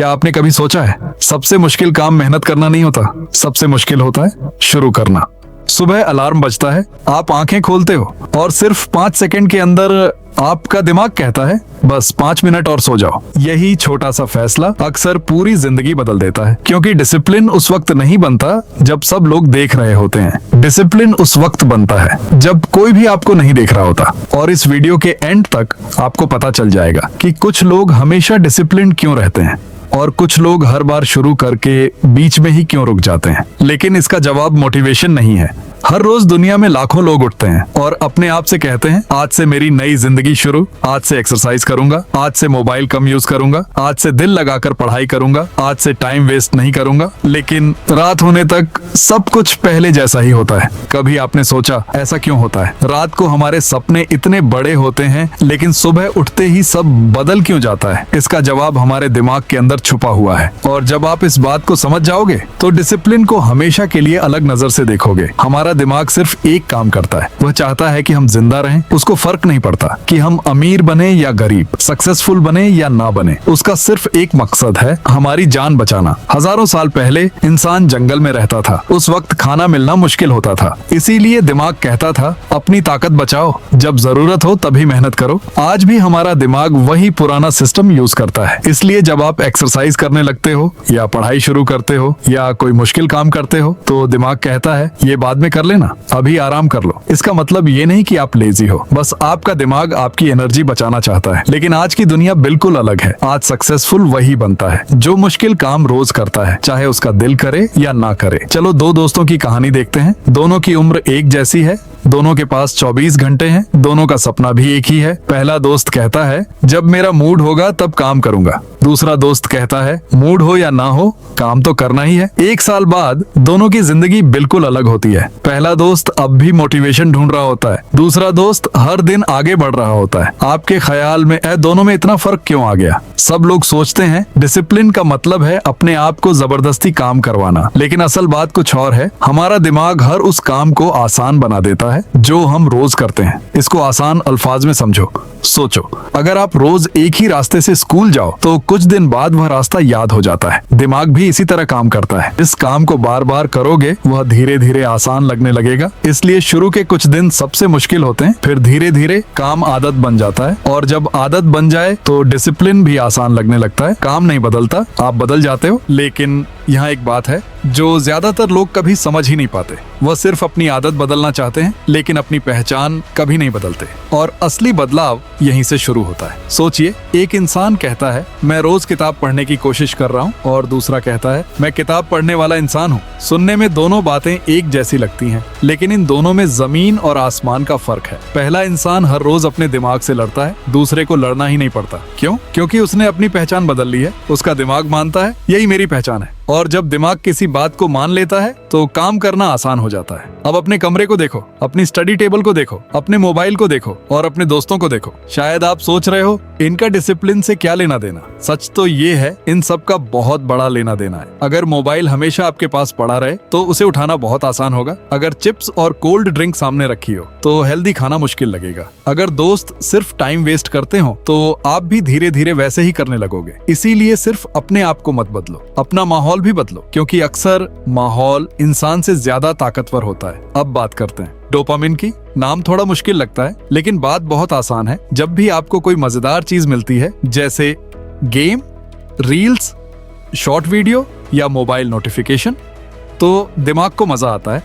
क्या आपने कभी सोचा है, सबसे मुश्किल काम मेहनत करना नहीं होता, सबसे मुश्किल होता है शुरू करना। सुबह अलार्म बजता है, आप आंखें खोलते हो और सिर्फ 5 सेकंड के अंदर आपका दिमाग कहता है बस 5 मिनट और सो जाओ। यही छोटा सा फैसला अक्सर पूरी जिंदगी बदल देता है, क्योंकि डिसिप्लिन उस वक्त नहीं बनता जब सब लोग देख रहे होते हैं। डिसिप्लिन उस वक्त बनता है जब कोई भी आपको नहीं देख रहा होता। और इस वीडियो के एंड तक आपको पता चल जाएगा कि कुछ लोग हमेशा डिसिप्लिन क्यों रहते हैं और कुछ लोग हर बार शुरू करके बीच में ही क्यों रुक जाते हैं। लेकिन इसका जवाब मोटिवेशन नहीं है। हर रोज दुनिया में लाखों लोग उठते हैं और अपने आप से कहते हैं आज से मेरी नई जिंदगी शुरू, आज से एक्सरसाइज करूंगा, आज से मोबाइल कम यूज करूंगा, आज से दिल लगाकर पढ़ाई करूंगा, आज से टाइम वेस्ट नहीं करूंगा। लेकिन रात होने तक सब कुछ पहले जैसा ही होता है। कभी आपने सोचा ऐसा क्यों होता है? रात को हमारे सपने इतने बड़े होते हैं लेकिन सुबह उठते ही सब बदल क्यों जाता है? इसका जवाब हमारे दिमाग के अंदर छुपा हुआ है। और जब आप इस बात को समझ जाओगे तो डिसिप्लिन को हमेशा के लिए अलग नजर से देखोगे। हमारा दिमाग सिर्फ एक काम करता है, वह चाहता है कि हम जिंदा रहें। उसको फर्क नहीं पड़ता कि हम अमीर बने या गरीब, सक्सेसफुल बने या ना बने। उसका सिर्फ एक मकसद है, हमारी जान बचाना। हजारों साल पहले इंसान जंगल में रहता था। उस वक्त खाना मिलना मुश्किल होता था, इसीलिए दिमाग कहता था अपनी ताकत बचाओ, जब जरूरत हो तभी मेहनत करो। आज भी हमारा दिमाग वही पुराना सिस्टम यूज करता है। इसलिए जब आप एक्सरसाइज करने लगते हो या पढ़ाई शुरू करते हो या कोई मुश्किल काम करते हो तो दिमाग कहता है ये बाद में कर लेना, अभी आराम कर लो। इसका मतलब ये नहीं कि आप लेजी हो, बस आपका दिमाग आपकी एनर्जी बचाना चाहता है। लेकिन आज की दुनिया बिल्कुल अलग है। आज सक्सेसफुल वही बनता है जो मुश्किल काम रोज करता है, चाहे उसका दिल करे या ना करे। चलो दो दोस्तों की कहानी देखते हैं। दोनों की उम्र एक जैसी है, दोनों के पास 24 घंटे हैं, दोनों का सपना भी एक ही है। पहला दोस्त कहता है जब मेरा मूड होगा तब काम करूंगा। दूसरा दोस्त कहता है मूड हो या ना हो काम तो करना ही है। 1 साल बाद दोनों की जिंदगी बिल्कुल अलग होती है। पहला दोस्त अब भी मोटिवेशन ढूंढ रहा होता है, दूसरा दोस्त हर दिन आगे बढ़ रहा होता है। आपके ख्याल में दोनों में इतना फर्क क्यों आ गया? सब लोग सोचते हैं डिसिप्लिन का मतलब है अपने आप को जबरदस्ती काम करवाना, लेकिन असल बात कुछ और है। हमारा दिमाग हर उस काम को आसान बना देता है जो हम रोज करते हैं। इसको आसान अल्फाज में समझो। सोचो, अगर आप रोज एक ही रास्ते से स्कूल जाओ तो कुछ दिन बाद वह रास्ता याद हो जाता है। दिमाग भी इसी तरह काम करता है। इस काम को बार बार करोगे वह धीरे धीरे आसान लगने लगेगा। इसलिए शुरू के कुछ दिन सबसे मुश्किल होते हैं, फिर धीरे धीरे काम आदत बन जाता है। और जब आदत बन जाए तो डिसिप्लिन भी आसान लगने लगता है। काम नहीं बदलता, आप बदल जाते हो। लेकिन यहाँ एक बात है जो ज्यादातर लोग कभी समझ ही नहीं पाते। वह सिर्फ अपनी आदत बदलना चाहते हैं लेकिन अपनी पहचान कभी नहीं बदलते। और असली बदलाव यहीं से शुरू होता है। सोचिए, एक इंसान कहता है मैं रोज किताब पढ़ने की कोशिश कर रहा हूँ और दूसरा कहता है मैं किताब पढ़ने वाला इंसान हूँ। सुनने में दोनों बातें एक जैसी लगती हैं, लेकिन इन दोनों में जमीन और आसमान का फर्क है। पहला इंसान हर रोज अपने दिमाग से लड़ता है, दूसरे को लड़ना ही नहीं पड़ता। क्यों? क्योंकि उसने अपनी पहचान बदल ली है। उसका दिमाग मानता है यही मेरी पहचान है। और जब दिमाग किसी बात को मान लेता है तो काम करना आसान हो जाता है। अब अपने कमरे को देखो, अपनी स्टडी टेबल को देखो, अपने मोबाइल को देखो और अपने दोस्तों को देखो। शायद आप सोच रहे हो इनका डिसिप्लिन से क्या लेना देना। सच तो ये है, इन सब का बहुत बड़ा लेना देना है। अगर मोबाइल हमेशा आपके पास पड़ा रहे तो उसे उठाना बहुत आसान होगा। अगर चिप्स और कोल्ड ड्रिंक सामने रखी हो तो हेल्दी खाना मुश्किल लगेगा। अगर दोस्त सिर्फ टाइम वेस्ट करते हो तो आप भी धीरे धीरे वैसे ही करने लगोगे। इसीलिए सिर्फ अपने आप को मत बदलो, अपना माहौल भी बदलो, क्योंकि अक्सर माहौल इंसान से ज्यादा ताकतवर होता है। अब बात करते हैं डोपामिन की। नाम थोड़ा मुश्किल लगता है लेकिन बात बहुत आसान है। जब भी आपको कोई मजेदार चीज मिलती है जैसे गेम, रील्स, शॉर्ट वीडियो या मोबाइल नोटिफिकेशन, तो दिमाग को मजा आता है।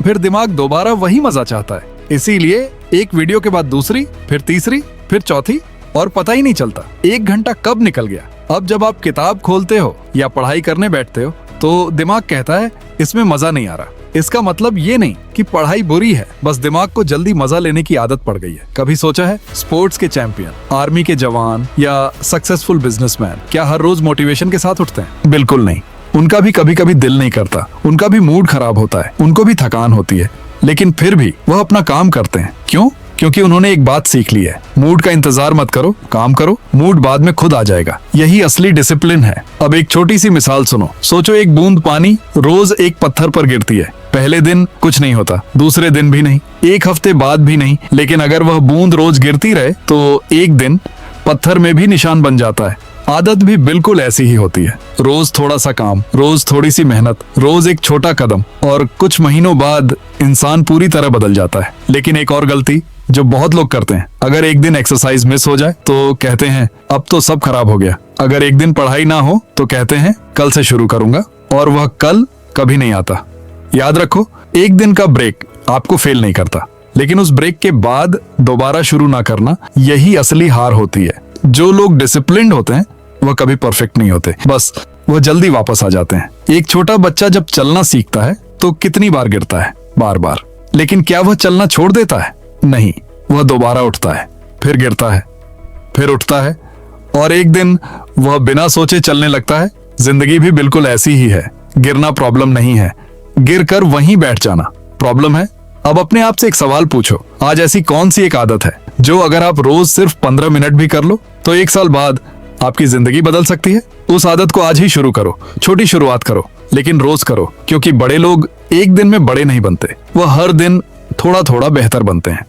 फिर दिमाग दोबारा वही मजा चाहता है। इसीलिए एक वीडियो के बाद दूसरी, फिर तीसरी, फिर चौथी, और पता ही नहीं चलता 1 घंटा कब निकल गया। अब जब आप किताब खोलते हो या पढ़ाई करने बैठते हो तो दिमाग कहता है इसमें मजा नहीं आ रहा। इसका मतलब ये नहीं कि पढ़ाई बुरी है, बस दिमाग को जल्दी मजा लेने की आदत पड़ गई है। कभी सोचा है स्पोर्ट्स के चैंपियन, आर्मी के जवान या सक्सेसफुल बिजनेसमैन क्या हर रोज मोटिवेशन के साथ उठते हैं? बिल्कुल नहीं। उनका भी कभी कभी दिल नहीं करता, उनका भी मूड खराब होता है, उनको भी थकान होती है, लेकिन फिर भी वह अपना काम करते हैं। क्यों? क्योंकि उन्होंने एक बात सीख ली है, मूड का इंतजार मत करो, काम करो, मूड बाद में खुद आ जाएगा। यही असली डिसिप्लिन है। अब एक छोटी सी मिसाल सुनो। सोचो एक बूंद पानी रोज एक पत्थर पर गिरती है। पहले दिन कुछ नहीं होता, दूसरे दिन भी नहीं, एक हफ्ते बाद भी नहीं, लेकिन अगर वह बूंद रोज गिरती रहे तो एक दिन पत्थर में भी निशान बन जाता है। आदत भी बिल्कुल ऐसी ही होती है। रोज थोड़ा सा काम, रोज थोड़ी सी मेहनत, रोज एक छोटा कदम, और कुछ महीनों बाद इंसान पूरी तरह बदल जाता है। लेकिन एक और गलती जो बहुत लोग करते हैं, अगर एक दिन एक्सरसाइज मिस हो जाए तो कहते हैं अब तो सब खराब हो गया। अगर एक दिन पढ़ाई ना हो तो कहते हैं कल से शुरू करूंगा, और वह कल कभी नहीं आता। याद रखो, एक दिन का ब्रेक आपको फेल नहीं करता, लेकिन उस ब्रेक के बाद दोबारा शुरू ना करना, यही असली हार होती है। जो लोग डिसिप्लिन्ड होते हैं वह कभी परफेक्ट नहीं होते, बस वह जल्दी वापस आ जाते हैं। एक छोटा बच्चा जब चलना सीखता है तो कितनी बार गिरता है? बार बार। लेकिन क्या वह चलना छोड़ देता है? नहीं, वह दोबारा उठता है, फिर गिरता है, फिर उठता है, और एक दिन वह बिना सोचे चलने लगता है। जिंदगी भी बिल्कुल ऐसी ही है। गिरना प्रॉब्लम नहीं है, गिरकर वहीं बैठ जाना प्रॉब्लम है। अब अपने आप से एक सवाल पूछो, आज ऐसी कौन सी एक आदत है जो अगर आप रोज सिर्फ 15 मिनट भी कर लो तो 1 साल बाद आपकी जिंदगी बदल सकती है? उस आदत को आज ही शुरू करो। छोटी शुरुआत करो, लेकिन रोज करो, क्योंकि बड़े लोग एक दिन में बड़े नहीं बनते, वह हर दिन थोड़ा थोड़ा बेहतर बनते हैं।